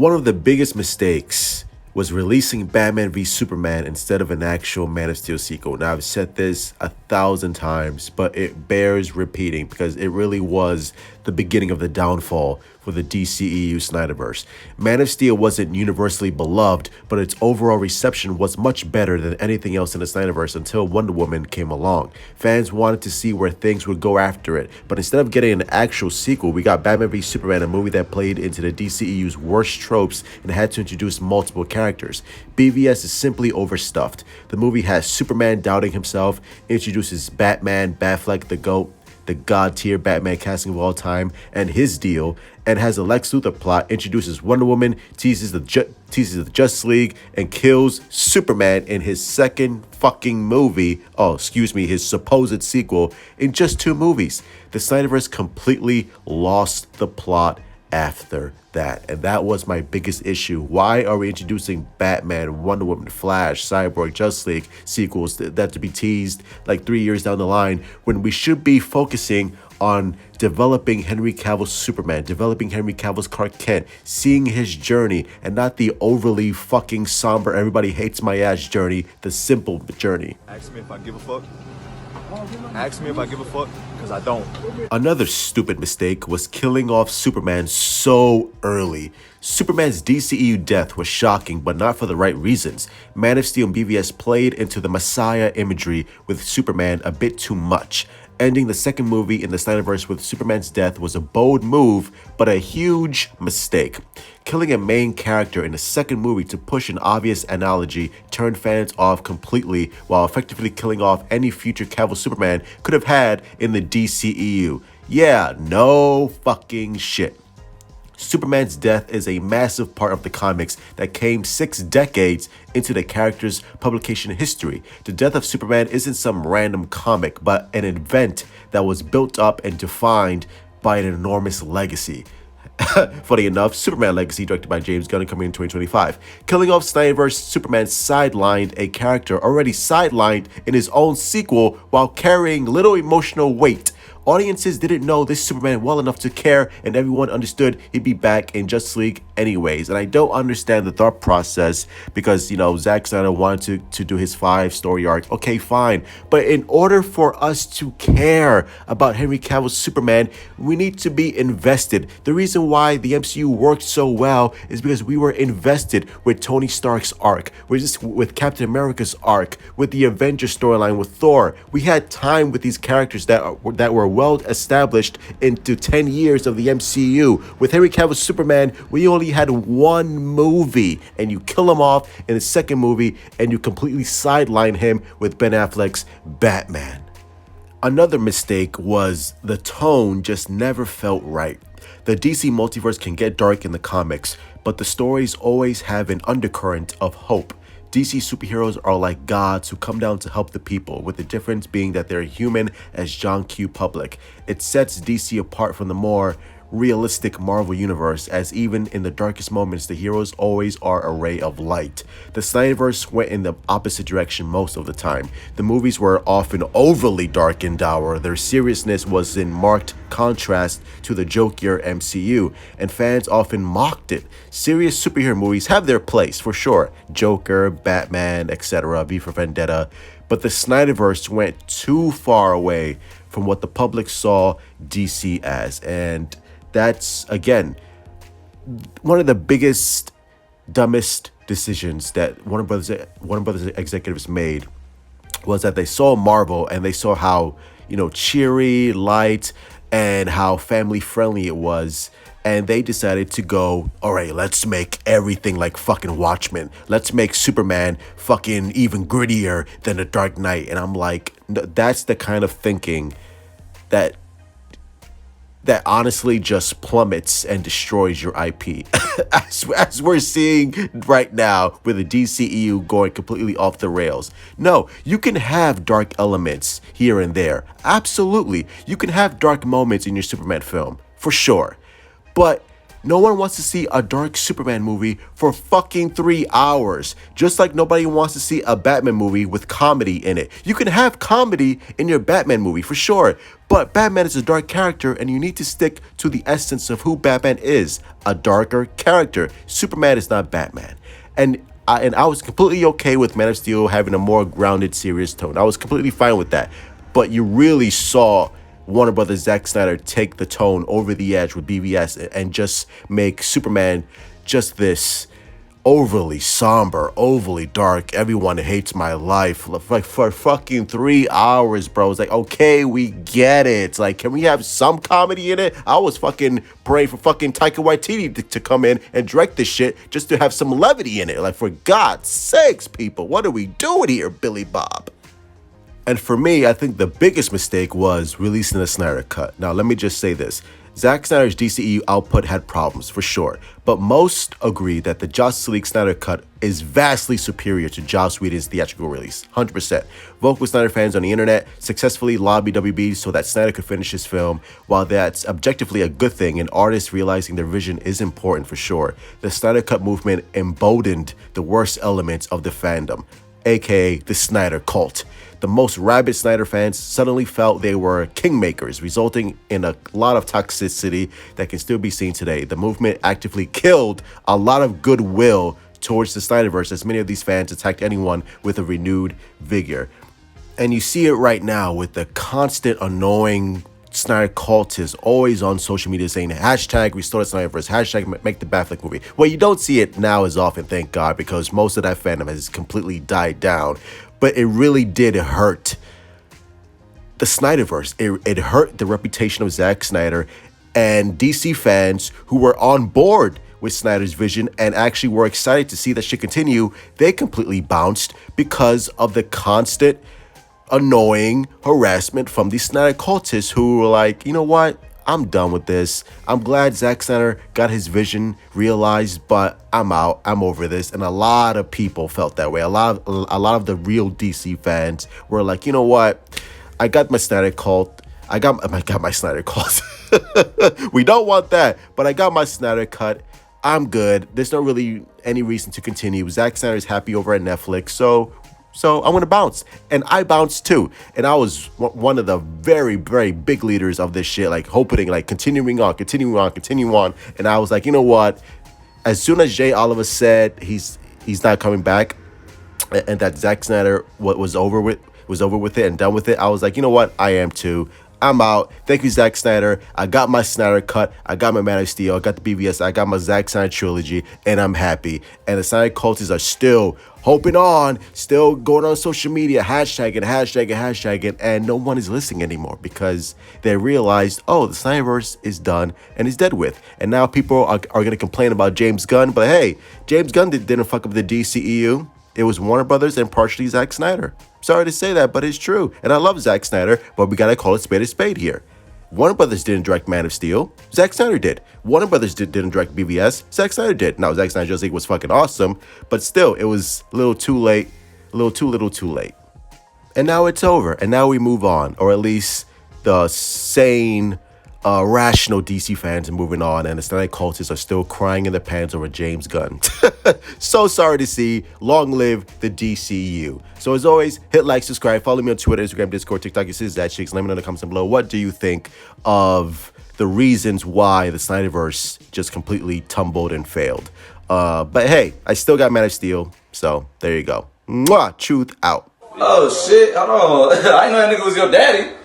One of the biggest mistakes was releasing Batman v Superman instead of an actual Man of Steel sequel. Now, I've said this 1,000 times, but it bears repeating because it really was the beginning of the downfall for the DCEU Snyderverse. Man of Steel wasn't universally beloved, but its overall reception was much better than anything else in the Snyderverse until Wonder Woman came along. Fans wanted to see where things would go after it, but instead of getting an actual sequel, we got Batman v Superman, a movie that played into the DCEU's worst tropes and had to introduce multiple characters. BVS is simply overstuffed. The movie has Superman doubting himself, introduces Batman, Batfleck the GOAT, the god tier Batman casting of all time, and his deal, and has a Lex Luthor plot, introduces Wonder Woman, teases the Justice League, and kills Superman in his second fucking movie, his supposed sequel, in just 2 movies. The Snyderverse completely lost the plot after that, and that was my biggest issue. Why are we introducing Batman, Wonder Woman, Flash, Cyborg, Justice League sequels that to be teased like 3 years down the line when we should be focusing on developing Henry Cavill's Superman, developing Henry Cavill's Clark Kent, seeing his journey, and not the overly fucking somber, everybody hates my ass journey, the simple journey. Ask me if I give a fuck. Ask me if I give a fuck, because I don't. Another stupid mistake was killing off Superman so early. Superman's DCEU death was shocking, but not for the right reasons. Man of Steel and BVS played into the Messiah imagery with Superman a bit too much. Ending the second movie in the Snyderverse with Superman's death was a bold move, but a huge mistake. Killing a main character in the second movie to push an obvious analogy turned fans off completely, while effectively killing off any future Cavill Superman could have had in the DCEU. Yeah, no fucking shit. Superman's death is a massive part of the comics that came 6 decades into the character's publication history. The death of Superman isn't some random comic, but an event that was built up and defined by an enormous legacy. Funny enough, Superman Legacy, directed by James Gunn, coming in 2025. Killing off Snyderverse, Superman sidelined a character already sidelined in his own sequel while carrying little emotional weight. Audiences didn't know this Superman well enough to care, and everyone understood he'd be back in Justice League anyways. And I don't understand the thought process because, Zack Snyder wanted to do his 5-story arc. Okay, fine. But in order for us to care about Henry Cavill's Superman, we need to be invested. The reason why the MCU worked so well is because we were invested with Tony Stark's arc, with Captain America's arc, with the Avengers storyline with Thor. We had time with these characters that were well established into 10 years of the MCU. With Henry Cavill's Superman, we only had 1 movie, and you kill him off in the second movie, and you completely sideline him with Ben Affleck's Batman. Another mistake was the tone just never felt right. The DC multiverse can get dark in the comics, but the stories always have an undercurrent of hope. DC superheroes are like gods who come down to help the people, with the difference being that they're human as John Q. Public. It sets DC apart from the more realistic Marvel universe, as even in the darkest moments, the heroes always are a ray of light. The Snyderverse went in the opposite direction most of the time. The movies were often overly dark and dour. Their seriousness was in marked contrast to the jokier MCU, and fans often mocked it. Serious superhero movies have their place, for sure. Joker, Batman, etc., V for Vendetta. But the Snyderverse went too far away from what the public saw DC as, and that's, again, one of the biggest, dumbest decisions that Warner Brothers executives made was that they saw Marvel and they saw how, cheery, light, and how family-friendly it was. And they decided to go, all right, let's make everything like fucking Watchmen. Let's make Superman fucking even grittier than The Dark Knight. And I'm like, that's the kind of thinking that honestly just plummets and destroys your IP. as we're seeing right now with the DCEU going completely off the rails. No, you can have dark elements here and there. Absolutely. You can have dark moments in your Superman film, for sure. But No one wants to see a dark Superman movie for fucking 3 hours. Just like nobody wants to see a Batman movie with comedy in it. You can have comedy in your Batman movie for sure, but Batman is a dark character and you need to stick to the essence of who Batman is, a darker character. Superman is not Batman. And I was completely okay with Man of Steel having a more grounded, serious tone. I was completely fine with that. But you really saw Warner Brothers Zack Snyder take the tone over the edge with BVS and just make Superman just this overly somber, overly dark, everyone hates my life, like for fucking 3 hours, bro. It's like, okay, we get it. Like, can we have some comedy in it? I was fucking praying for fucking Taika Waititi to come in and direct this shit just to have some levity in it. Like, for God's sakes, people, what are we doing here, Billy Bob? And for me, I think the biggest mistake was releasing the Snyder Cut. Now, let me just say this. Zack Snyder's DCEU output had problems, for sure, but most agree that the Joss League Snyder Cut is vastly superior to Joss Whedon's theatrical release, 100%. Vocal Snyder fans on the internet successfully lobbied WB so that Snyder could finish his film. While that's objectively a good thing and artists realizing their vision is important for sure, the Snyder Cut movement emboldened the worst elements of the fandom, aka the Snyder cult. The most rabid Snyder fans suddenly felt they were kingmakers, resulting in a lot of toxicity that can still be seen today. The movement actively killed a lot of goodwill towards the Snyderverse, as many of these fans attacked anyone with a renewed vigor. And you see it right now with the constant annoying Snyder cultists always on social media saying hashtag restore the Snyderverse, hashtag make the Batfleck movie. Well, you don't see it now as often, thank God, because most of that fandom has completely died down. But it really did hurt the Snyderverse. It hurt the reputation of Zack Snyder and DC fans who were on board with Snyder's vision and actually were excited to see that shit continue. They completely bounced because of the constant annoying harassment from these Snyder cultists who were like, you know what? I'm done with this. I'm glad Zack Snyder got his vision realized, but I'm out. I'm over this. And a lot of people felt that way. A lot of the real DC fans were like, you know what? I got my Snyder cult. I got my Snyder cult. We don't want that, but I got my Snyder cut. I'm good. There's no really any reason to continue. Zack Snyder is happy over at Netflix, so I'm going to bounce. And I bounced too. And I was one of the very, very big leaders of this shit, like hoping, like continuing on. And I was like, you know what? As soon as Jay Oliver said he's not coming back and that Zack Snyder was over with it and done with it, I was like, you know what? I am too. I'm out. Thank you, Zack Snyder. I got my Snyder cut. I got my Man of Steel. I got the BVS. I got my Zack Snyder trilogy, and I'm happy. And the Snyder cultists are still hoping on, still going on social media, hashtagging, and no one is listening anymore because they realized, oh, the Snyderverse is done and is dead with. And now people are going to complain about James Gunn, but hey, James Gunn didn't fuck up the DCEU. It was Warner Brothers and partially Zack Snyder. Sorry to say that, but it's true. And I love Zack Snyder, but we gotta call it spade a spade here. Warner Brothers didn't direct Man of Steel. Zack Snyder did. Warner Brothers didn't direct BVS. Zack Snyder did. Now, Zack Snyder Justice League was fucking awesome, but still, it was a little too late. A little too late. And now it's over. And now we move on. Or at least the sane, rational DC fans are moving on, and the Snyder cultists are still crying in their pants over James Gunn. So sorry to see. Long live the DCU. So as always, hit like, subscribe, follow me on Twitter, Instagram, Discord, TikTok. This is That Chicks. Let me know in the comments below. What do you think of the reasons why the Snyderverse just completely tumbled and failed? But hey, I still got Man of Steel, so there you go. Mwah, truth out. Oh shit, hold on. I didn't know that nigga was your daddy.